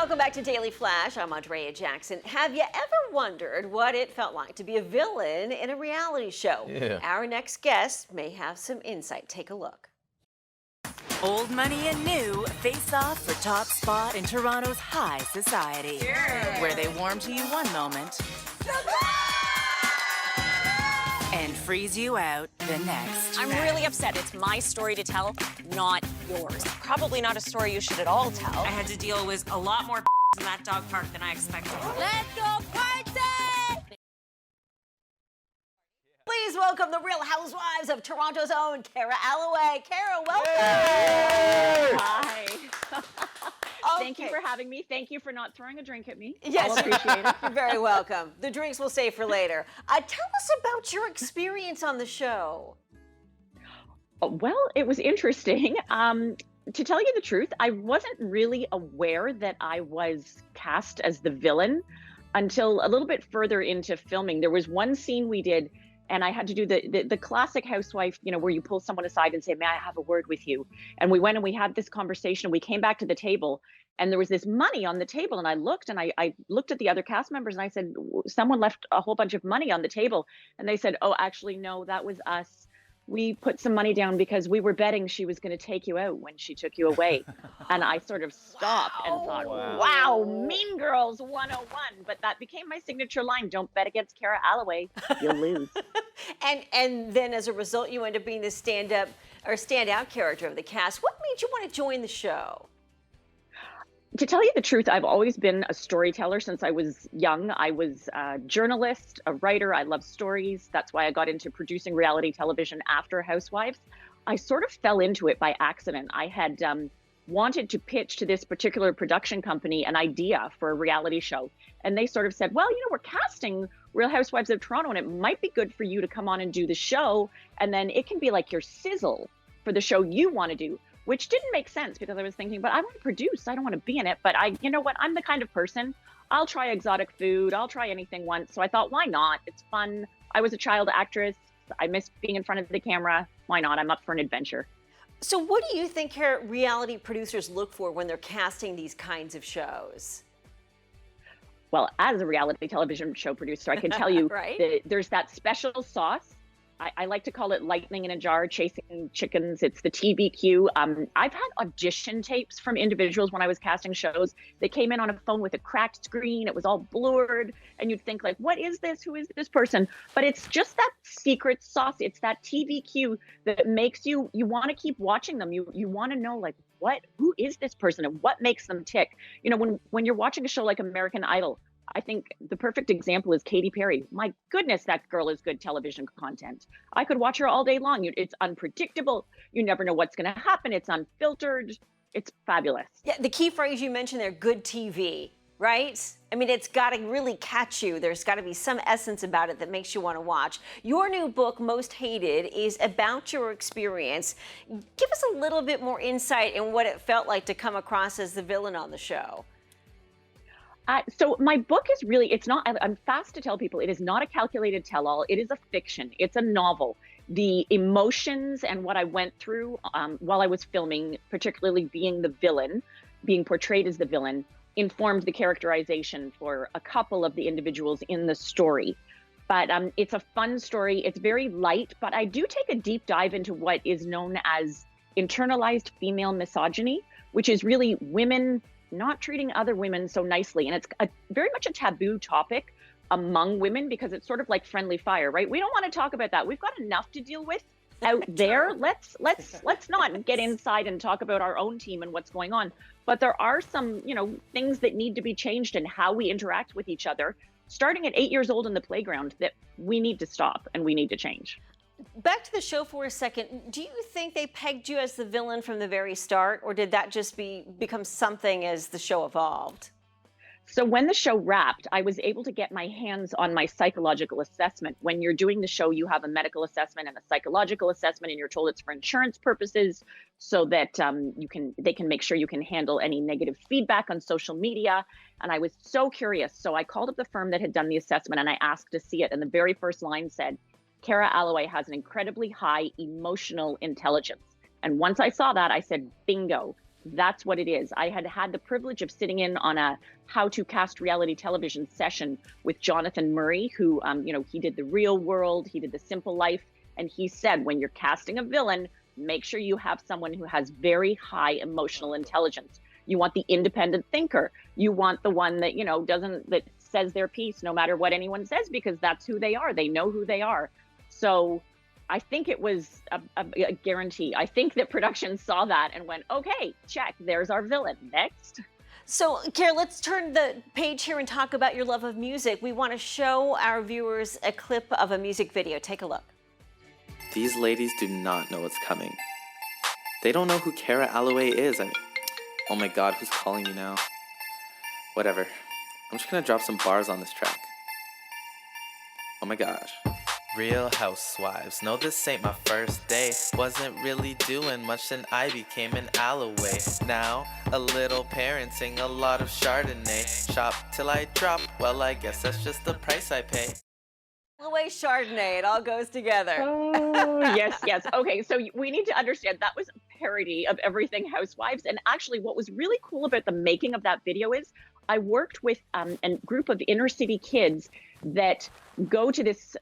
welcome back to Daily Flash. I'm Andrea Jackson. Have you ever wondered what it felt like to be a villain in a reality show? Yeah. Our next guest may have some insight. Take a look. Old money and new face off for top spot in Toronto's high society. Yeah. Where they warm to you one moment and freeze you out the next. I'm really upset. It's my story to tell, not yours. Probably not a story you should at all tell. I had to deal with a lot more in that dog park than I expected. Let's go party! Please welcome the Real Housewives of Toronto's own Alloway. Kara, welcome. Yay! Hi. Thank you Okay. for having me. Thank you for not throwing a drink at me. Yes, I'll appreciate it. You're very welcome. The drinks we'll save for later. Tell us about your experience on the show. Well, it was interesting. To tell you the truth, I wasn't really aware that I was cast as the villain until a little bit further into filming. There was one scene we did, and I had to do the classic housewife, where you pull someone aside and say, "May I have a word with you?" And we went and we had this conversation. We came back to the table, and there was this money on the table. And I looked at the other cast members, and I said, "Someone left a whole bunch of money on the table." And they said, "Oh, actually, no, that was us. We put some money down because we were betting she was going to take you out when she took you away." And I sort of stopped and thought, wow, Mean Girls 101. But that became my signature line: "Don't bet against Alloway, you'll lose." And then as a result, you end up being the standout character of the cast. What made you want to join the show? To tell you the truth, I've always been a storyteller since I was young. I was a journalist, a writer. I love stories. That's why I got into producing reality television after Housewives. I sort of fell into it by accident. I had wanted to pitch to this particular production company an idea for a reality show. And they sort of said, "Well, we're casting Real Housewives of Toronto, and it might be good for you to come on and do the show. And then it can be like your sizzle for the show you want to do." Which didn't make sense because I was thinking, but I want to produce. I don't want to be in it. But you know what? I'm the kind of person, I'll try exotic food. I'll try anything once. So I thought, why not? It's fun. I was a child actress. I miss being in front of the camera. Why not? I'm up for an adventure. So what do you think reality producers look for when they're casting these kinds of shows? Well, as a reality television show producer, I can tell you Right? that there's that special sauce. I like to call it lightning in a jar, chasing chickens. It's the TVQ. I've had audition tapes from individuals when I was casting shows. They came in on a phone with a cracked screen. It was all blurred. And you'd think, like, what is this? Who is this person? But it's just that secret sauce. It's that TVQ that makes you want to keep watching them. You want to know, like, who is this person and what makes them tick? When you're watching a show like American Idol, I think the perfect example is Katy Perry. My goodness, that girl is good television content. I could watch her all day long. It's unpredictable. You never know what's going to happen. It's unfiltered. It's fabulous. Yeah, the key phrase you mentioned there, good TV, right? I mean, it's got to really catch you. There's got to be some essence about it that makes you want to watch. Your new book, Most Hated, is about your experience. Give us a little bit more insight in what it felt like to come across as the villain on the show. So my book is really, I'm fast to tell people, it is not a calculated tell-all. It is a fiction. It's a novel. The emotions and what I went through while I was filming, particularly being the villain, being portrayed as the villain, informed the characterization for a couple of the individuals in the story. But it's a fun story. It's very light, but I do take a deep dive into what is known as internalized female misogyny, which is really women not treating other women so nicely. And it's very much a taboo topic among women because it's sort of like friendly fire, right? We don't want to talk about that. We've got enough to deal with out there. Let's not get inside and talk about our own team and what's going on. But there are some, things that need to be changed in how we interact with each other, starting at 8 years old in the playground, that we need to stop and we need to change. Back to the show for a second. Do you think they pegged you as the villain from the very start, or did that just become something as the show evolved? So when the show wrapped, I was able to get my hands on my psychological assessment. When you're doing the show, you have a medical assessment and a psychological assessment, and you're told it's for insurance purposes so that they can make sure you can handle any negative feedback on social media. And I was so curious. So I called up the firm that had done the assessment and I asked to see it. And the very first line said, Alloway has an incredibly high emotional intelligence. And once I saw that, I said, bingo, that's what it is. I had had the privilege of sitting in on a how to cast reality television session with Jonathan Murray, who, he did The Real World, he did The Simple Life. And he said, when you're casting a villain, make sure you have someone who has very high emotional intelligence. You want the independent thinker. You want the one that, that says their piece no matter what anyone says, because that's who they are. They know who they are. So I think it was a guarantee. I think that production saw that and went, okay, check, there's our villain. Next. So, Kara, let's turn the page here and talk about your love of music. We want to show our viewers a clip of a music video. Take a look. These ladies do not know what's coming. They don't know who Kara Alloway is. Oh my God, who's calling me now? Whatever. I'm just gonna drop some bars on this track. Oh my gosh. Real Housewives. No, this ain't my first day. Wasn't really doing much then I became an Alloway. Now, a little parenting, a lot of Chardonnay. Shop till I drop, well I guess that's just the price I pay. Alloway Chardonnay, it all goes together. Oh, yes. Okay, so we need to understand that was a parody of everything Housewives. And actually, what was really cool about the making of that video is I worked with a group of inner city kids that go to this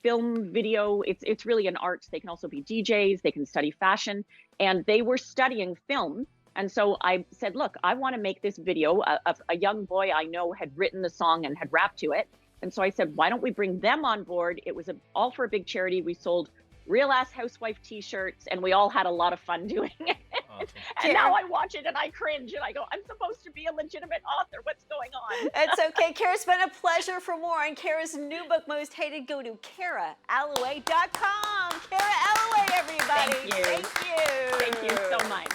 film video. It's really an art. They can also be DJs. They can study fashion. And they were studying film. And so I said, look, I want to make this video. A young boy I know had written the song and had rapped to it. And so I said, why don't we bring them on board? It was all for a big charity. We sold real ass housewife t-shirts and we all had a lot of fun doing it. And now I watch it and I cringe and I go, I'm supposed to be a legitimate author. What's going on? It's okay. Kara, it's been a pleasure. For more on Kara's new book, Most Hated, go to KaraAlloway.com. Kara Alloway, everybody. Thank you. Thank you. Thank you so much.